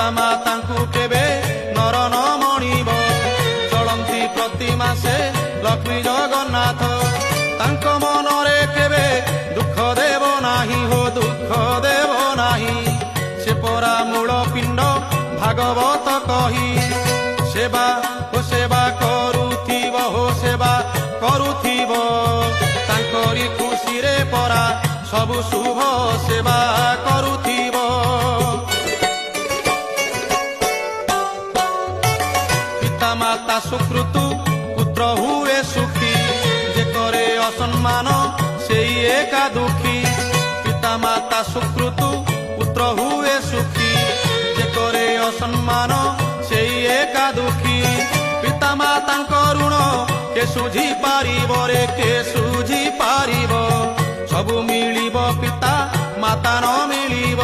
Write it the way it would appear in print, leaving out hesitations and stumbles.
ପିତା ମାତାଙ୍କୁ କେବେ ନର ନ ମଣିବ। ଚଳନ୍ତି ପ୍ରତିମା ସେ ଲକ୍ଷ୍ମୀ ଜଗନ୍ନାଥ, ତାଙ୍କ ମନରେ କେବେ ଦୁଃଖ ଦେବ ନାହିଁ ହୋ ଦୁଃଖ ଦେବ ନାହିଁ। ସେ ପରା ମୂଳ ପିଣ୍ଡ ଭାଗବତ କହି ସେବା ଓ ସେବା କରୁଥିବ ହୋ ସେବା କରୁଥିବ। ତାଙ୍କରି ଖୁସିରେ ପରା ସବୁ ଶୁଭ ସେବା କରୁଥିବ। ପିତା ମାତା ସୁକୃତୁ ପୁତ୍ର ହୁଏ ସୁଖୀ, ଯେ କରେ ଅସମ୍ମାନ ସେଇ ଏକା ଦୁଃଖୀ। ପିତା ମାତା ସୁକୃତୁ ପୁତ୍ର ହୁଏ ସୁଖୀ, ଯେ କରେ ଅସମ୍ମାନ ସେଇ ଏକା ଦୁଃଖୀ। ପିତା ମାତାଙ୍କ ଋଣ କେ ଶୁଝି ପାରିବ ରେ କେ ଶୁଝି ପାରିବ। ସବୁ ମିଳିବ ପିତା ମାତା ନ ମିଳିବ।